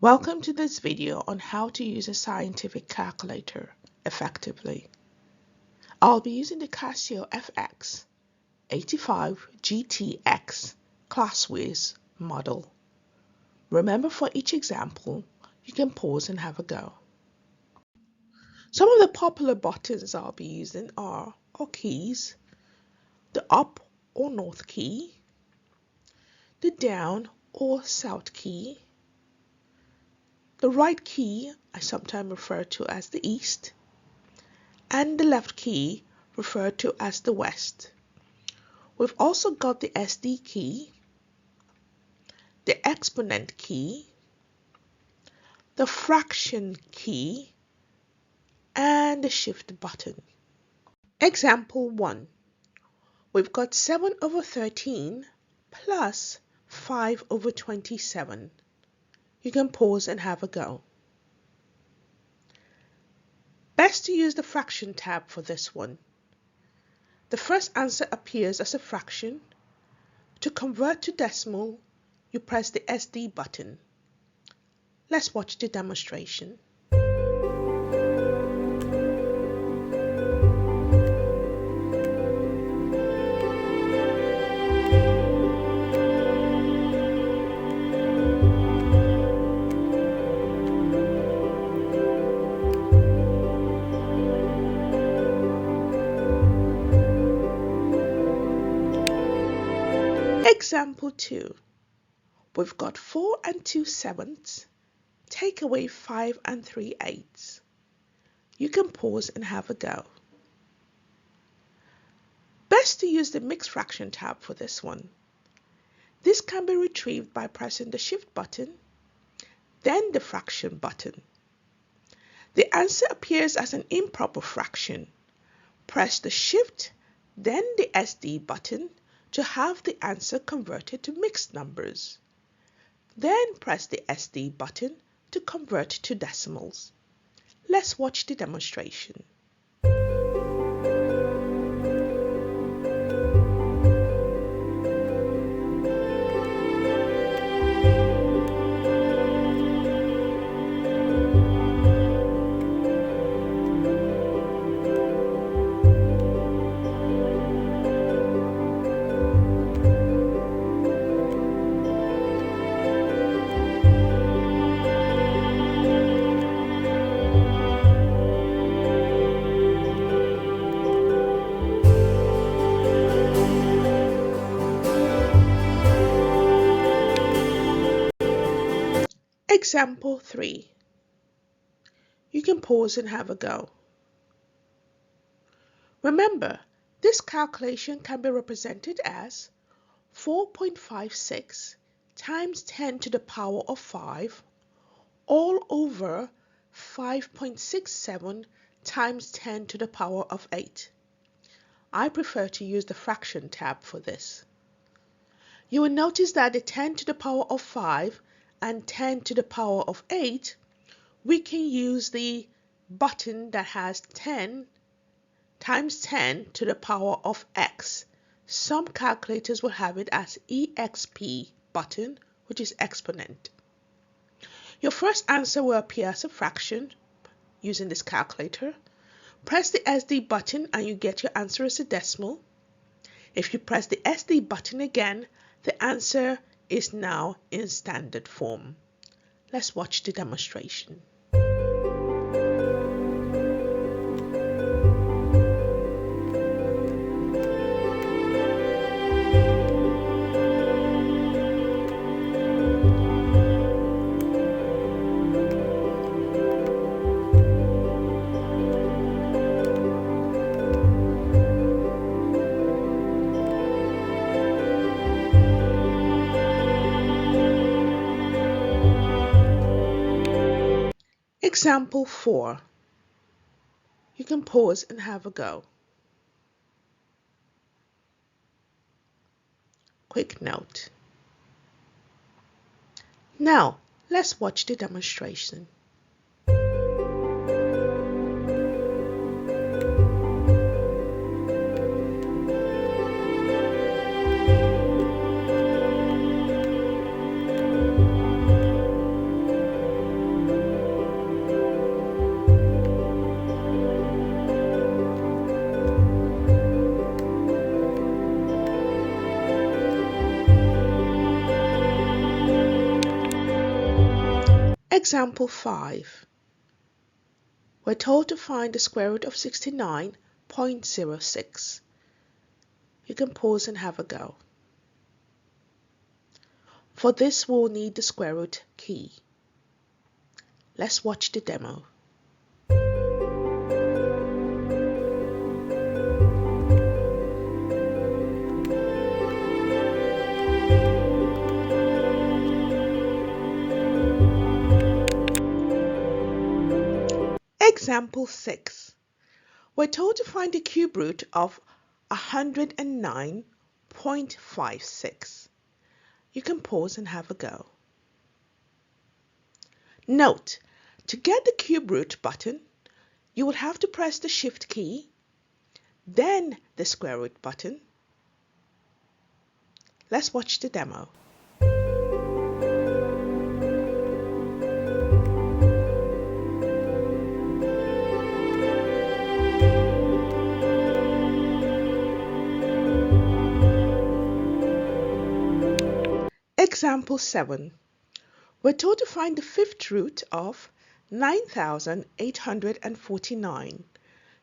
Welcome to this video on how to use a scientific calculator effectively. I'll be using the Casio FX 85 GTX ClassWiz model. Remember, for each example, you can pause and have a go. Some of the popular buttons I'll be using are our keys, the up or north key, the down or south key, the right key I sometimes refer to as the east, and the left key referred to as the west. We've also got the SD key, the exponent key, the fraction key, and the shift button. Example 1. We've got 7 over 13 plus 5 over 27. You can pause and have a go. Best to use the fraction tab for this one. The first answer appears as a fraction. To convert to decimal, you press the SD button. Let's watch the demonstration. Example 2. We've got 4 and 2 sevenths. Take away 5 and 3 eighths. You can pause and have a go. Best to use the mixed fraction tab for this one. This can be retrieved by pressing the shift button, then the fraction button. The answer appears as an improper fraction. Press the shift, then the SD button to have the answer converted to mixed numbers. Then press the SD button to convert to decimals. Let's watch the demonstration. Example 3. You can pause and have a go. Remember, this calculation can be represented as 4.56 times 10 to the power of 5 all over 5.67 times 10 to the power of 8. I prefer to use the fraction tab for this. You will notice that the 10 to the power of 5 and 10 to the power of 8, we can use the button that has 10 times 10 to the power of x. Some calculators will have it as EXP button, which is exponent. Your first answer will appear as a fraction using this calculator. Press the SD button and you get your answer as a decimal. If you press the SD button again, the answer is now in standard form. Let's watch the demonstration. Example 4. You can pause and have a go. Quick note. Now, let's watch the demonstration. Example 5. We're told to find the square root of 69.06. You can pause and have a go. For this, we'll need the square root key. Let's watch the demo. Example 6. We're told to find the cube root of 109.56. You can pause and have a go. Note, to get the cube root button, you will have to press the Shift key, then the square root button. Let's watch the demo. Example 7. We're told to find the fifth root of 9,849.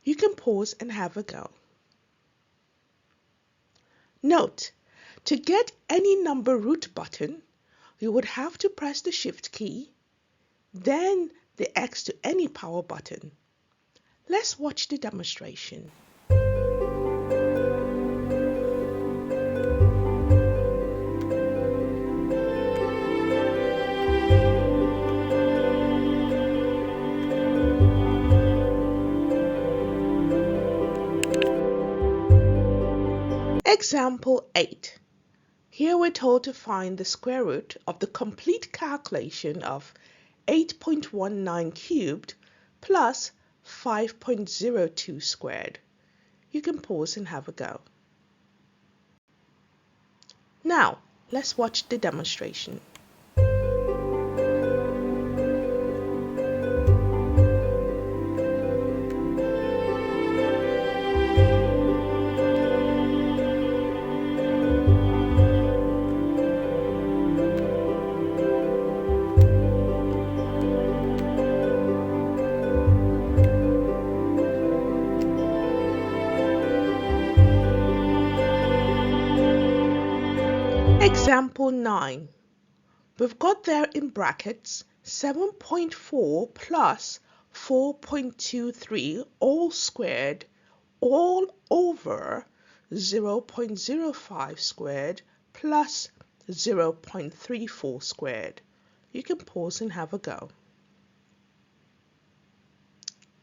You can pause and have a go. Note, to get any number root button, you would have to press the Shift key, then the X to any power button. Let's watch the demonstration. Example 8. Here we're told to find the square root of the complete calculation of 8.19 cubed plus 5.02 squared. You can pause and have a go. Now, let's watch the demonstration. Example 9. We've got there in brackets 7.4 plus 4.23 all squared all over 0.05 squared plus 0.34 squared. You can pause and have a go.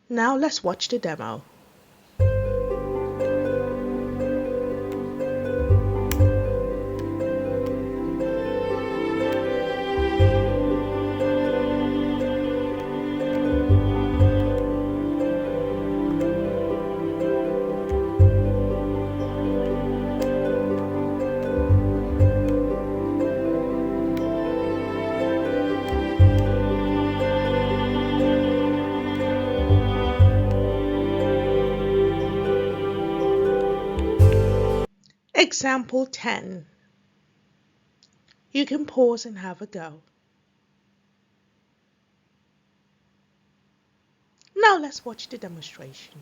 Now let's watch the demo. Example 10. You can pause and have a go. Now let's watch the demonstration.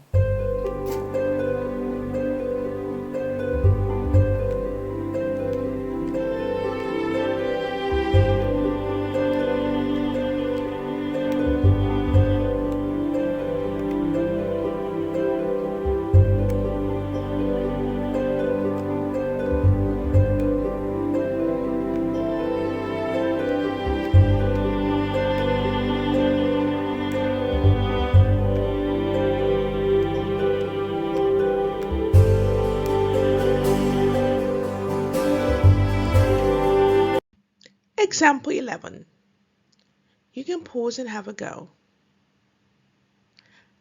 Example 11. You can pause and have a go.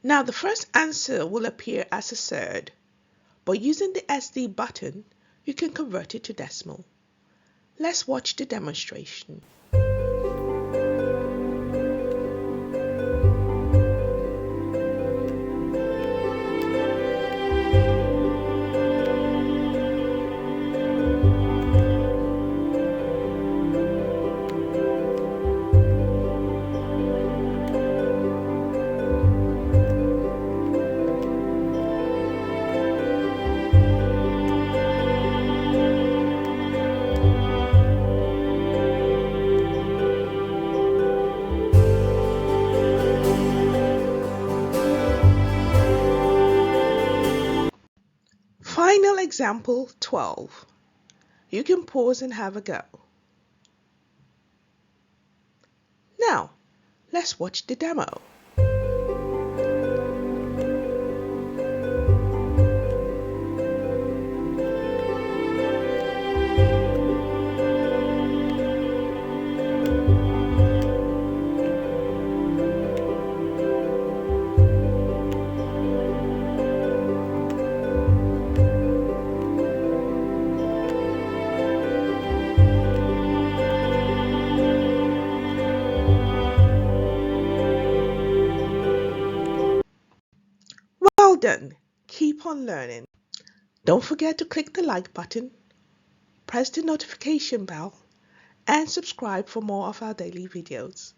Now the first answer will appear as a third, but using the SD button, you can convert it to decimal. Let's watch the demonstration. example 12. You can pause and have a go. Now, let's watch the demo. Well done. Keep on learning. Don't forget to click the like button, press the notification bell, and subscribe for more of our daily videos.